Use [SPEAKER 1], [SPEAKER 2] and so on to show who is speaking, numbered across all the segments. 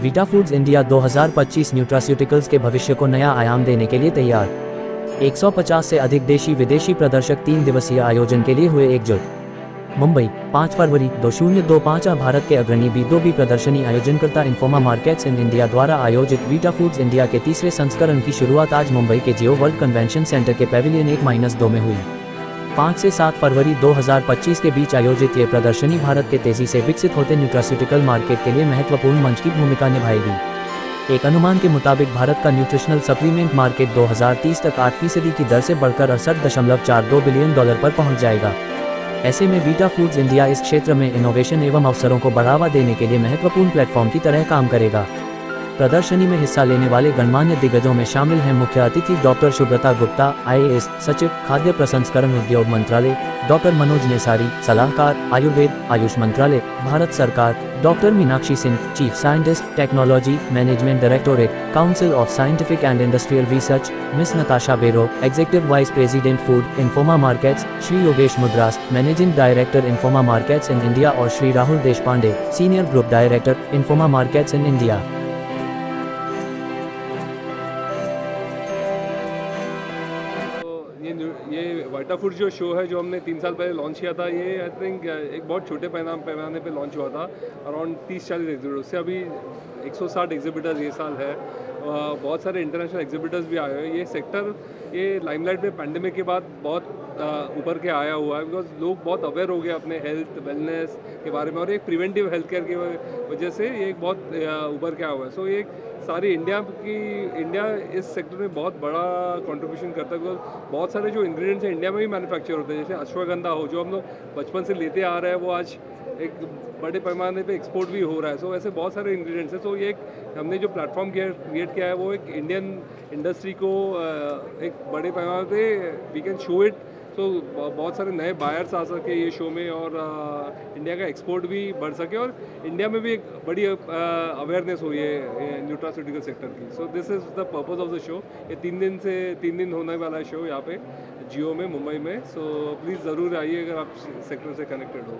[SPEAKER 1] Vita foods India 2025 nutraceuticals के भविष्य को नया आयाम देने के लिए तैयार। 150 से अधिक देशी विदेशी प्रदर्शक 3 दिवसीय आयोजन के लिए हुए एकजुट। मुंबई 5 फरवरी 2025 भारत के अग्रणी B2B प्रदर्शनी आयोजनकर्ता इन्फोमा मार्केट्स इन इंडिया द्वारा आयोजित वीटा फूड्स इंडिया के तीसरे संस्करण की शुरुआत आज मुंबई के जियो वर्ल्ड कन्वेंशन सेंटर के पैविलियन 1-2 में हुई। 5 से 7 फरवरी 2025 के बीच आयोजित ये प्रदर्शनी भारत के तेजी से विकसित होते न्यूट्रास्यूटिकल मार्केट के लिए महत्वपूर्ण मंच की भूमिका निभाएगी। एक अनुमान के मुताबिक भारत का न्यूट्रिशनल सप्लीमेंट मार्केट 2030 तक 8% की दर से बढ़कर 68.42 बिलियन डॉलर पर पहुंच जाएगा। ऐसे में वीटा फूड्स इंडिया इस क्षेत्र में इनोवेशन एवं अवसरों को बढ़ावा देने के लिए महत्वपूर्ण प्लेटफॉर्म की तरह काम करेगा। प्रदर्शनी में हिस्सा लेने वाले गणमान्य दिग्गजों में शामिल हैं मुख्य अतिथि डॉक्टर सुब्रता गुप्ता, IAS सचिव, खाद्य प्रसंस्करण उद्योग मंत्रालय, डॉक्टर मनोज नेसारी, सलाहकार, आयुर्वेद, आयुष मंत्रालय, भारत सरकार, doctor Meenakshi Singh, chief scientist, technology, management directorate, council of scientific and industrial research, miss Natasha बेरो, executive vice president food, Informa markets, Shri Yogesh Mudras, managing director Informa markets in India और Shri Rahul Deshpande, senior group director, Informa markets in India.
[SPEAKER 2] ये Vita food जो show है जो हमने 3 साल पहले launch किया था, ये आई थिंक एक बहुत छोटे पैमाने पे लॉन्च हुआ था। अराउंड 30-40 एग्जिबिटर, उससे अभी 160 एग्जिबिटर्स ये साल है। बहुत सारे इंटरनेशनल एग्जिबिटर्स भी आए हुए हैं। ये सेक्टर ये लाइमलाइट में पैंडेमिक के बाद बहुत ऊपर के आया हुआ है, बिकॉज लोग बहुत अवेयर हो गए अपने हेल्थ वेलनेस के बारे में, और एक प्रिवेंटिव हेल्थ केयर की वजह से ये एक बहुत ऊपर के आया हुआ है। सो ये सारी इंडिया इस सेक्टर में बहुत बड़ा कंट्रीब्यूशन करता है, बिकॉज बहुत सारे जो इंग्रेडिएंट्स हैं इंडिया में भी मैन्युफैक्चर होते हैं। जैसे अश्वगंधा हो, जो हम लोग बचपन से लेते आ रहे हैं, वो आज एक बड़े पैमाने पे एक्सपोर्ट भी हो रहा है। सो ऐसे बहुत सारे इंग्रेडिएंट्स हैं। सो ये हमने जो प्लेटफॉर्म क्रिएट किया है, वो एक इंडियन इंडस्ट्री को एक बड़े पैमाने पे वी कैन शो इट। सो बहुत सारे नए बायर्स आ सके ये शो में, और इंडिया का एक्सपोर्ट भी बढ़ सके, और इंडिया में भी एक बड़ी अवेयरनेस हो ये न्यूट्रास्यूटिकल सेक्टर की। So this is the purpose of the show. ये 3 दिन होने वाला है शो यहाँ पे जियो में, मुंबई में। सो प्लीज़ ज़रूर आइए अगर आप सेक्टर से कनेक्टेड हो।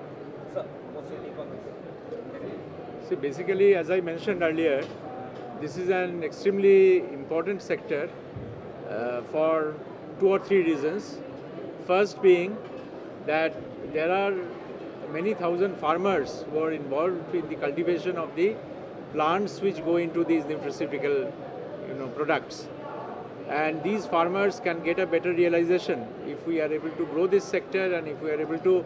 [SPEAKER 3] See, basically, as I mentioned earlier, this is an extremely important sector for 2 or 3 reasons. First being that there are many thousand farmers who are involved in the cultivation of the plants which go into these nutraceutical products. And these farmers can get a better realization if we are able to grow this sector and if we are able to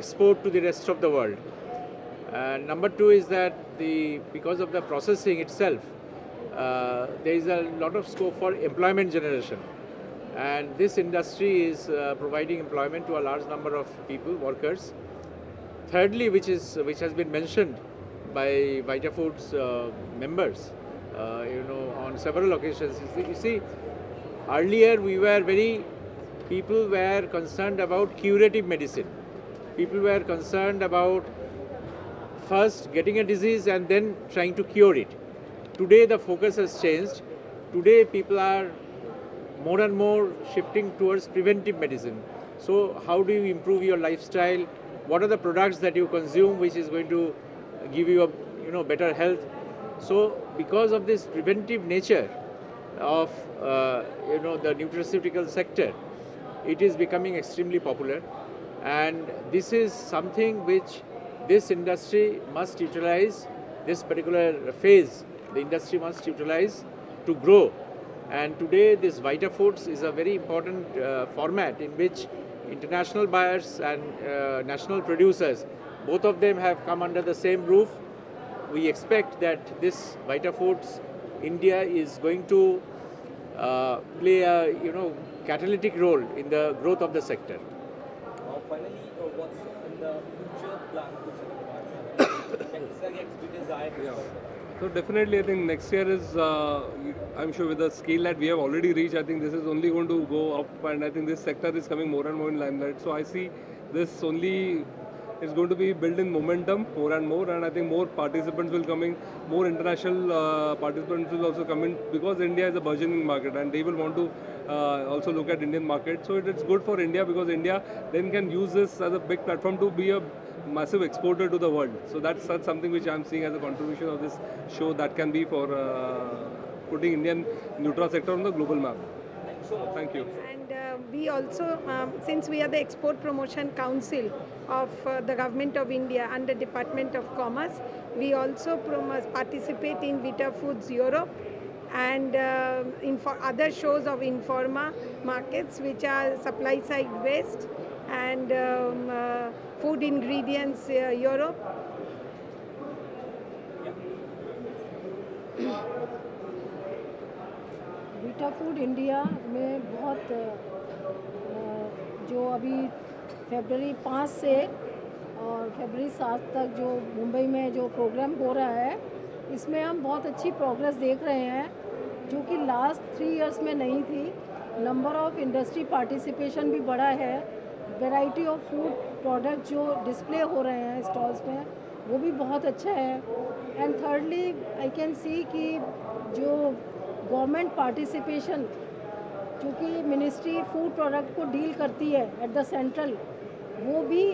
[SPEAKER 3] export to the rest of the world. And number 2 is that because of the processing itself, there is a lot of scope for employment generation. And this industry is providing employment to a large number of people, workers. Thirdly, which has been mentioned by Vita Foods members, on several occasions. You see, earlier people were concerned about curative medicine. People were concerned about first getting a disease and then trying to cure it. Today the focus has changed. Today people are more and more shifting towards preventive medicine. So how do you improve your lifestyle? What are the products that you consume which is going to give you a better health? So because of this preventive nature of the nutraceutical sector, it is becoming extremely popular, and this is something which this industry must utilize. This particular phase the industry must utilize to grow. And today this Vita Foods is a very important format in which international buyers and national producers, both of them have come under the same roof. We expect that this Vita Foods India is going to play a catalytic role in the growth of the sector.
[SPEAKER 4] Finally, what's in the future plan?
[SPEAKER 2] Yeah. So definitely, I think next year is, I'm sure with the scale that we have already reached, I think this is only going to go up, and I think this sector is coming more and more in limelight. So I see this only it's going to be built in momentum more and more, and I think more participants will coming, more international participants will also come in, because India is a burgeoning market and they will want to also look at Indian market. So it's good for India, because India then can use this as a big platform to be a massive exporter to the world. So that's something which I'm seeing as a contribution of this show that can be for putting Indian Nutra sector on the global map. Thank you.
[SPEAKER 5] And we also, since we are the Export Promotion Council of the Government of India under Department of Commerce, we also participate in Vita Foods Europe and for other shows of Informa markets, which are supply side based, and food ingredients Europe.
[SPEAKER 6] Vita food India में बहुत जो अभी फरवरी 5 से और फरवरी 7 तक जो मुंबई में जो प्रोग्राम हो रहा है, इसमें हम बहुत अच्छी प्रोग्रेस देख रहे हैं, जो कि लास्ट 3 इयर्स में नहीं थी। नंबर ऑफ इंडस्ट्री पार्टिसिपेशन भी बढ़ा है, वैरायटी ऑफ फूड प्रोडक्ट जो डिस्प्ले हो रहे हैं स्टॉल्स में, वो भी बहुत अच्छा है। And thirdly I can see कि जो गवर्नमेंट पार्टिसिपेशन, क्योंकि मिनिस्ट्री फूड प्रोडक्ट को डील करती है एट द सेंट्रल, वो भी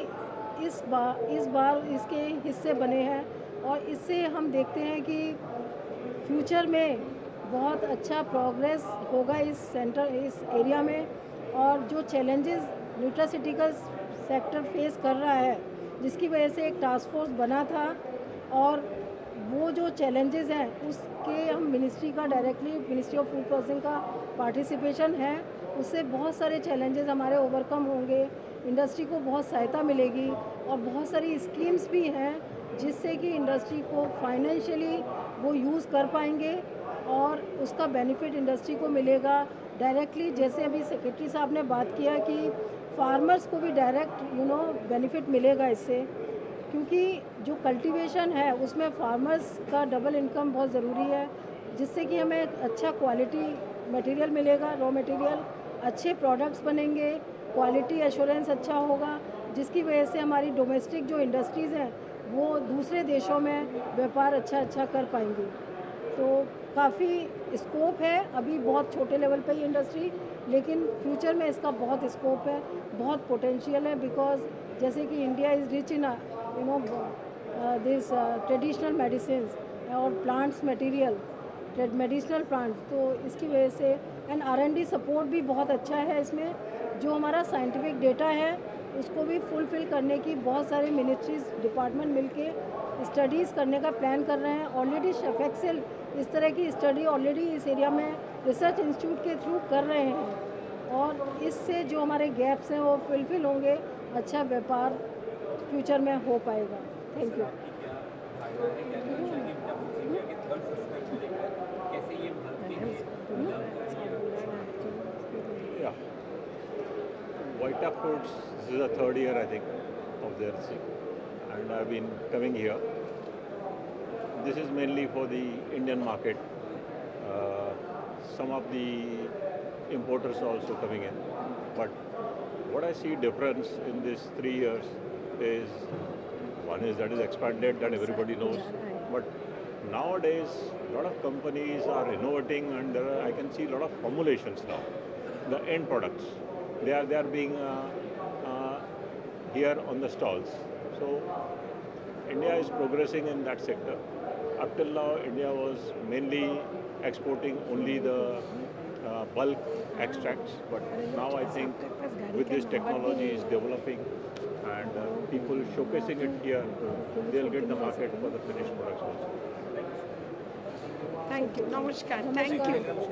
[SPEAKER 6] इस बार इसके हिस्से बने हैं, और इससे हम देखते हैं कि फ्यूचर में बहुत अच्छा प्रोग्रेस होगा इस एरिया में। और जो चैलेंजेस न्यूट्रास्यूटिकल्स सेक्टर फेस कर रहा है, जिसकी वजह से एक टास्क फोर्स बना था, और वो जो चैलेंजेस हैं उसके हम मिनिस्ट्री का directly ministry of food processing का पार्टिसिपेशन है, उससे बहुत सारे चैलेंजेस हमारे ओवरकम होंगे, इंडस्ट्री को बहुत सहायता मिलेगी, और बहुत सारी स्कीम्स भी हैं जिससे कि इंडस्ट्री को फाइनेंशियली वो यूज़ कर पाएंगे और उसका बेनिफिट इंडस्ट्री को मिलेगा डायरेक्टली। जैसे अभी सेक्रेटरी साहब ने बात किया कि फार्मर्स को भी डायरेक्ट बेनिफिट मिलेगा इससे, क्योंकि जो कल्टीवेशन है उसमें फार्मर्स का डबल इनकम बहुत ज़रूरी है, जिससे कि हमें अच्छा क्वालिटी मटेरियल मिलेगा, रॉ मटेरियल, अच्छे प्रोडक्ट्स बनेंगे, क्वालिटी एश्योरेंस अच्छा होगा, जिसकी वजह से हमारी डोमेस्टिक जो इंडस्ट्रीज़ हैं वो दूसरे देशों में व्यापार अच्छा कर पाएंगी। तो काफ़ी स्कोप है, अभी बहुत छोटे लेवल पे ही इंडस्ट्री, लेकिन फ्यूचर में इसका बहुत स्कोप है, बहुत पोटेंशियल है, बिकॉज जैसे कि India is rich in this traditional medicine और प्लांट्स मटेरियल, मेडिसिनल प्लांट्स, तो इसकी वजह से एंड R&D सपोर्ट भी बहुत अच्छा है इसमें। जो हमारा साइंटिफिक डेटा है उसको भी फुलफ़िल करने की बहुत सारे मिनिस्ट्रीज डिपार्टमेंट मिलके स्टडीज़ करने का प्लान कर रहे हैं। ऑलरेडी शेफेक्सेल इस तरह की स्टडी ऑलरेडी इस एरिया में रिसर्च इंस्टीट्यूट के थ्रू कर रहे हैं, और इससे जो हमारे गैप्स हैं वो फुलफ़िल होंगे, अच्छा व्यापार फ्यूचर में हो पाएगा। Thank you.
[SPEAKER 7] Vita Foods, this is the third year I think of theirs, and I've been coming here. This is mainly for the Indian market. Some of the importers are also coming in, but what I see difference in these 3 years is, one is that is expanded, that everybody knows, but nowadays a lot of companies are innovating, and I can see a lot of formulations now. The end products, they are being here on the stalls. So India is progressing in that sector. Up till now, India was mainly exporting only the bulk extracts, but now I think with this technology is developing and people showcasing it here, they'll get the market for the finished products also.
[SPEAKER 5] Thank you. Namaskar. Thank you.